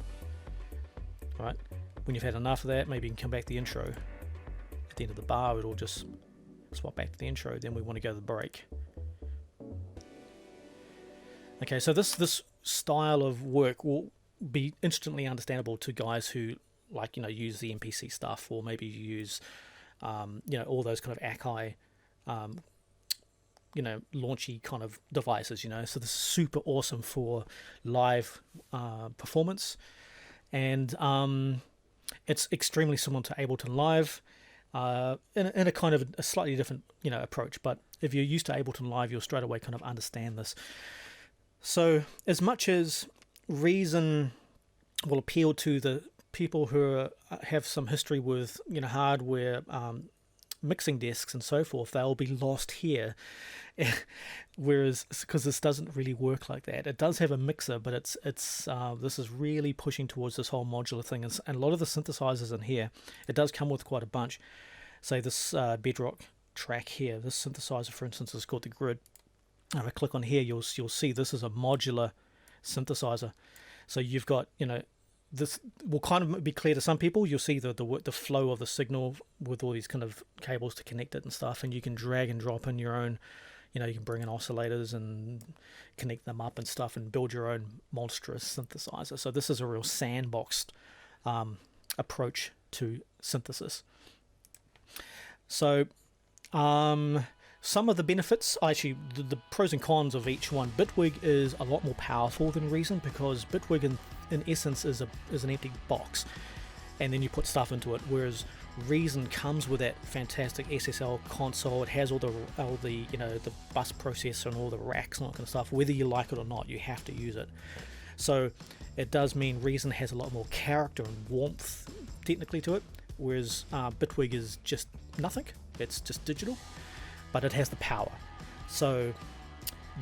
Right, when you've had enough of that, maybe you can come back to the intro. At the end of the bar, it'll just swap back to the intro. Then we want to go to the break. Okay, so this style of work will be instantly understandable to guys who use the MPC stuff, or maybe use all those kind of Akai launchy kind of devices, so this is super awesome for live performance, and it's extremely similar to Ableton Live in a kind of a slightly different approach. But if you're used to Ableton Live, you'll straight away kind of understand this. So as much as Reason will appeal to the people who have some history with hardware, mixing desks and so forth, they'll be lost here. Whereas, because this doesn't really work like that, it does have a mixer, but it's this is really pushing towards this whole modular thing, and a lot of the synthesizers in here, it does come with quite a bunch. Say this Bedrock track here, this synthesizer, for instance, is called the Grid. If I click on here, you'll see this is a modular synthesizer. So you've got this will kind of be clear to some people. You'll see the flow of the signal with all these kind of cables to connect it and stuff, and you can drag and drop in your own, you can bring in oscillators and connect them up and stuff and build your own monstrous synthesizer. So this is a real sandboxed approach to synthesis. So some of the benefits, actually the pros and cons of each one. Bitwig is a lot more powerful than Reason, because Bitwig in essence is an empty box, and then you put stuff into it, whereas Reason comes with that fantastic SSL console. It has all the the bus processor and all the racks and all that kind of stuff. Whether you like it or not, you have to use it. So it does mean Reason has a lot more character and warmth technically to it, whereas Bitwig is just nothing. It's just digital, but it has the power. So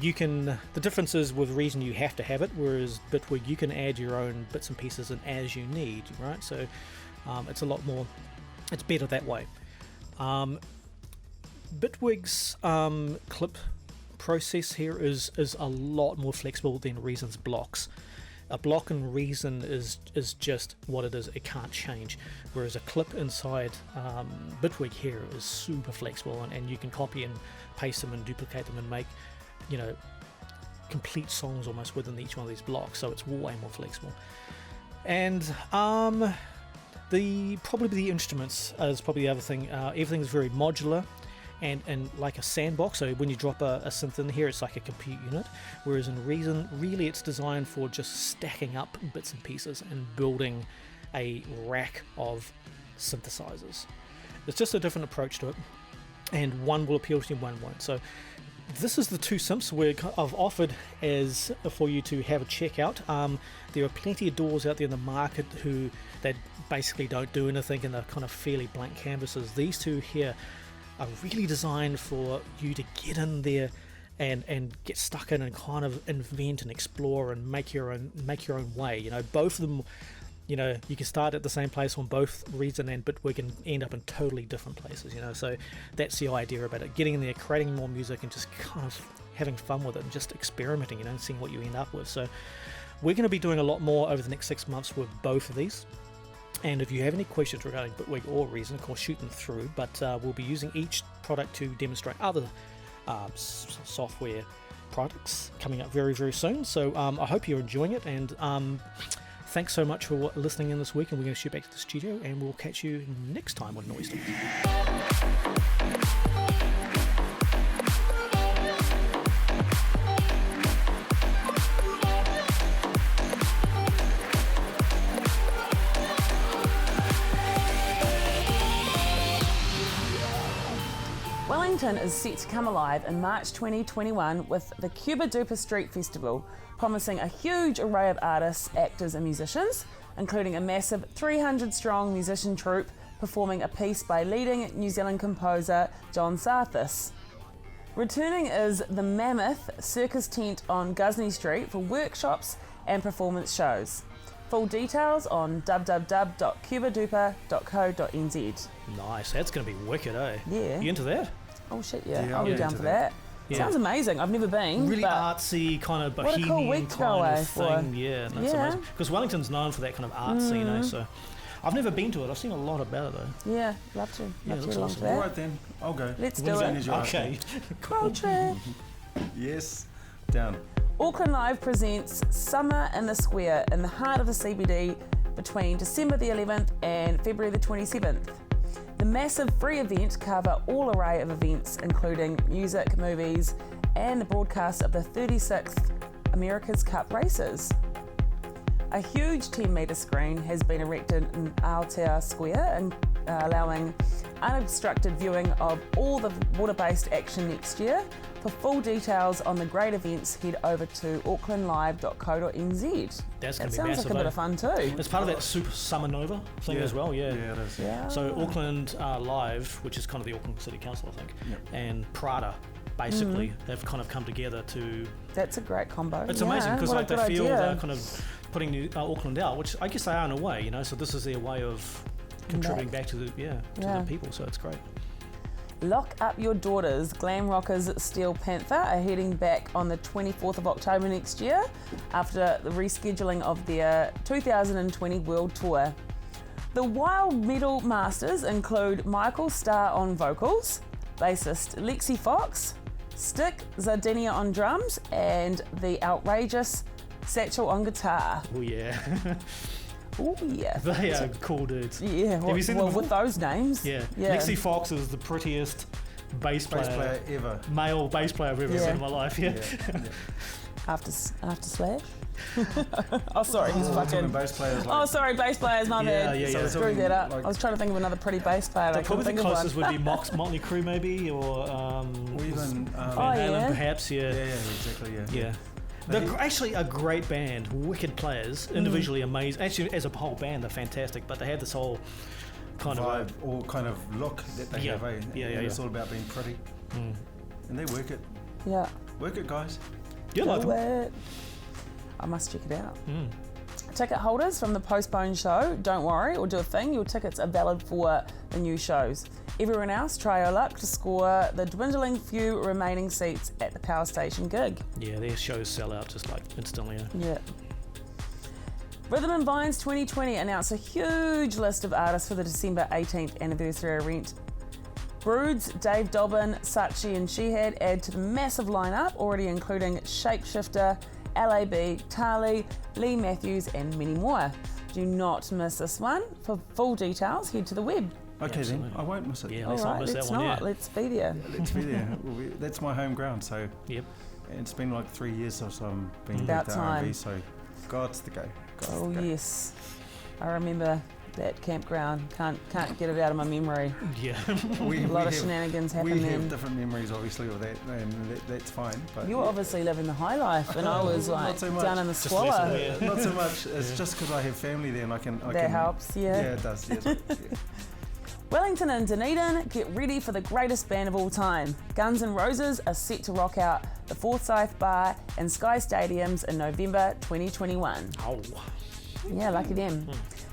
the difference is with Reason you have to have it, whereas Bitwig you can add your own bits and pieces in as you need, right? So it's a lot more, it's better that way. Bitwig's clip process here is a lot more flexible than Reason's blocks. A block in Reason is just what it is, it can't change, whereas a clip inside Bitwig here is super flexible, and you can copy and paste them and duplicate them and make complete songs almost within each one of these blocks, so it's way more flexible. And probably the instruments is probably the other thing. Everything is very modular and like a sandbox, so when you drop a synth in here, it's like a compute unit, whereas in Reason really it's designed for just stacking up bits and pieces and building a rack of synthesizers. It's just a different approach to it, and one will appeal to you, one won't. So this is the two synths I've offered as for you to have a check out. There are plenty of doors out there in the market that basically don't do anything, and they're kind of fairly blank canvases. These two here are really designed for you to get in there and get stuck in and kind of invent and explore and make your own way. Both of them, you can start at the same place on both Reason and Bitwig and end up in totally different places, so that's the idea about it, getting in there, creating more music, and just kind of having fun with it and just experimenting, and seeing what you end up with. So we're going to be doing a lot more over the next 6 months with both of these. And if you have any questions regarding Bitwig or Reason, of course, shoot them through. But we'll be using each product to demonstrate other software products coming up very, very soon. So I hope you're enjoying it. And thanks so much for listening in this week. And we're going to shoot back to the studio. And we'll catch you next time on Noise Talk. Wellington is set to come alive in March 2021 with the Cuba Duper Street Festival, promising a huge array of artists, actors and musicians, including a massive 300-strong musician troupe performing a piece by leading New Zealand composer John Sarthis. Returning is the Mammoth Circus tent on Gusney Street for workshops and performance shows. Full details on www.cubaduper.co.nz. Nice, that's going to be wicked, eh? Yeah. You into that? Oh shit, yeah. Yeah, I'll be I'm down into for that. that. Yeah. Sounds amazing. I've never been. Really but artsy, kind of what a bohemian cool week to go kind away of for. thing. Yeah, that's Yeah. amazing. Because Wellington's known for that kind of art scene, eh? So I've never been to it. I've seen a lot about it though. Yeah, love to. Yeah, Love to looks get along awesome. to that. All right then, I'll go. Let's As do soon it. as you're Okay. Road trip. Yes, down. Auckland Live presents Summer in the Square in the heart of the CBD between December the 11th and February the 27th. The massive free event cover all array of events including music, movies and the broadcast of the 36th America's Cup races. A huge 10-metre screen has been erected in Aotea Square and allowing unobstructed viewing of all the water-based action next year. For full details on the great events, head over to aucklandlive.co.nz. That's That going to be sounds massive. like a bit of fun too. It's part of that Super Summer Nova thing as well, yeah. Yeah, it is. Yeah. So Auckland Live, which is kind of the Auckland City Council, I think, Yep. and Prada, basically, have kind of come together to. That's a great combo. It's Yeah, what amazing because a like they good feel idea. they're kind of putting Auckland out, which I guess they are in a way, you know. So this is their way of contributing back to the Yeah. the people. So it's great. Lock up your daughters. Glam rockers Steel Panther are heading back on the 24th of October next year after the rescheduling of their 2020 World Tour. The Wild Metal Masters include Michael Starr on vocals, bassist Lexi Fox, Stick Zardinia on drums, and the outrageous Satchel on guitar. Oh yeah, Oh yeah. they are cool dudes. Yeah, Have you seen them with those names. Yeah. Yeah. Lexi Fox is the prettiest bass player, Bass player ever. male bass player I've ever Yeah. seen in my life. Yeah. After Slash. Oh, sorry, he's We're talking fucking. bass players like Oh, sorry, bass players, my Yeah, bad. yeah, So yeah. screwed that up. Like- I was trying to think of another pretty bass player. but I couldn't Probably the think of one. closest would be Motley Crue maybe, or or even Oh, Van Halen yeah. perhaps. yeah, exactly, yeah. Yeah. They're actually a great band, wicked players, individually amazing. Actually, as a whole band, they're fantastic, but they have this whole kind Vibe or kind of look that they Yeah. have, eh? Yeah, And yeah, it's yeah. all about being pretty. And they work it. Yeah. Work it, guys. You like Do them? it. I must check it out. Ticket holders from the postponed show, don't worry or do a thing. Your tickets are valid for the new shows. Everyone else, try your luck to score the dwindling few remaining seats at the Power Station gig. Yeah, their shows sell out just like instantly. Yeah. Rhythm and Vines 2020 announced a huge list of artists for the December 18th anniversary event. Broods, Dave Dobbin, Sachi and Shehad add to the massive lineup, already including Shapeshifter, LAB, Tali, Lee Matthews and many more. Do not miss this one. For full details, head to the web. Okay Absolutely. then, I won't miss it. Yeah, All let's not right, miss let's that one. not. Yeah. Let's be there. Let's be there. That's my home ground, so Yep. it's been like 3 years since I'm been About back to time. R&B, so God's the go. God's Oh the go. yes, I remember that campground. Can't get it out of my memory. Yeah. We, A lot we of have- shenanigans We happen have then. different memories, obviously, of that, and that's fine. But You were obviously living the high life, and I was Not like so much. down in the Just squalor. listen, yeah. not so much. It's just because I have family there, and I can. That helps, yeah. Yeah, it does. Yeah, yeah. Wellington and Dunedin, get ready for the greatest band of all time. Guns N' Roses are set to rock out the Forsyth Bar and Sky Stadiums in November 2021. Oh. Yeah, lucky them.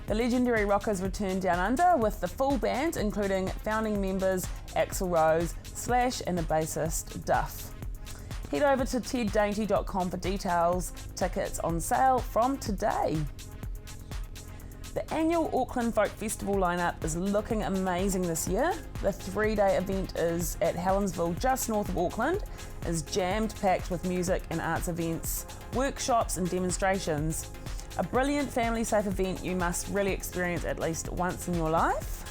The legendary rockers return down under with the full band, including founding members Axl Rose, Slash, and the bassist Duff. Head over to teddainty.com for details. Tickets on sale from today. The annual Auckland Folk Festival lineup is looking amazing this year. The 3-day event is at Helensville, just north of Auckland, is jammed packed with music and arts events, workshops and demonstrations. A brilliant family-safe event you must really experience at least once in your life.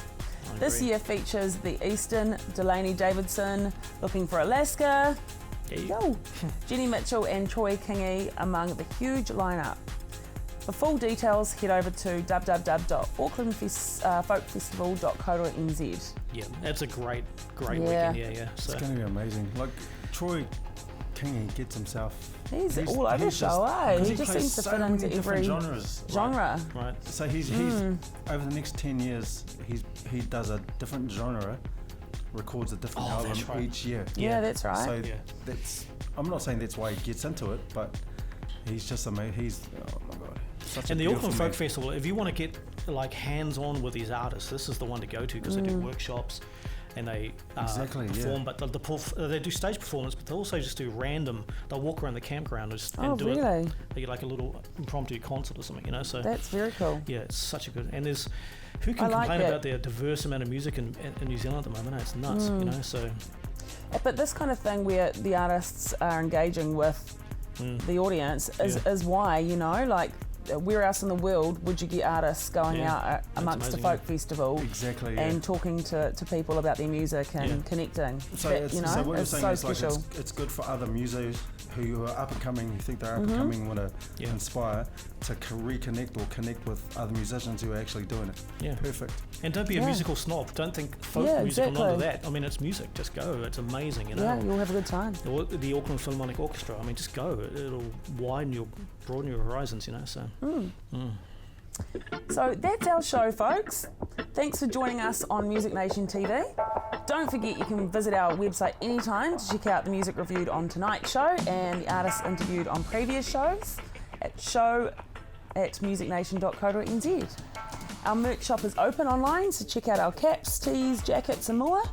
This year features the Eastern, Delaney Davidson, Looking for Alaska, Yeah. Yo, Jenny Mitchell and Troy Kingy among the huge lineup. For full details, head over to www.aucklandfolkfestival.co.nz. Yeah, that's a great weekend. Yeah. So. It's going to be amazing. Like Troy Kingy gets himself. He's all over the show, eh? He just seems to fit into every genre. Right. So he's over the next 10 years, he does a different genre, records a different album each year. Yeah, that's right. So I'm not saying that's why he gets into it, but he's just amazing. He's, oh my God. And the Auckland Folk Festival, if you want to get like hands-on with these artists, this is the one to go to because they do workshops and they perform. But they do stage performance, but they also just do random. They'll walk around the campground and do it. They get like a little impromptu concert or something, So that's very cool. Yeah, it's such a good. And there's who can complain about the diverse amount of music in New Zealand at the moment? It's nuts, So. But this kind of thing where the artists are engaging with the audience is why, like. Where else in the world would you get artists going out amongst a folk festival and talking to people about their music and connecting? So what you're saying is special. Like it's good for other musos who are up and coming, who think they're up and coming, want to inspire to reconnect or connect with other musicians who are actually doing it. Yeah, perfect. And don't be a musical snob. Don't think folk music will not do that. I mean, it's music. Just go. It's amazing. Yeah, you'll have a good time. The Auckland Philharmonic Orchestra. I mean, just go. It'll broaden your horizons. So. So that's our show, folks. Thanks for joining us on Music Nation TV. Don't forget you can visit our website anytime to check out the music reviewed on tonight's show and the artists interviewed on previous shows at show@musicnation.co.nz. Our merch shop is open online, so check out our caps, tees, jackets and more.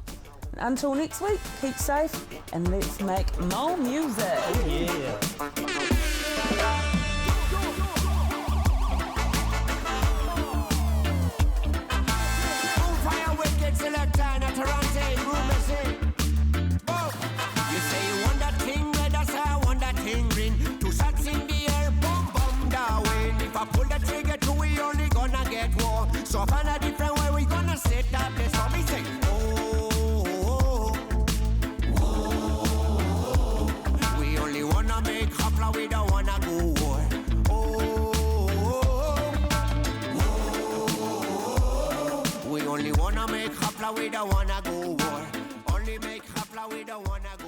And until next week, keep safe and let's make more music. Yeah. You say you want that thing red, I say I want that thing green. Two shots in the air, boom, boom, Darwin. If I pull the trigger, two, we only gonna get war. So find a different way, we gonna set that place for me. Say, we only wanna make hopla, we don't wanna go war. We only wanna make hopla, we don't wanna go war. Only make hopla, we don't wanna go.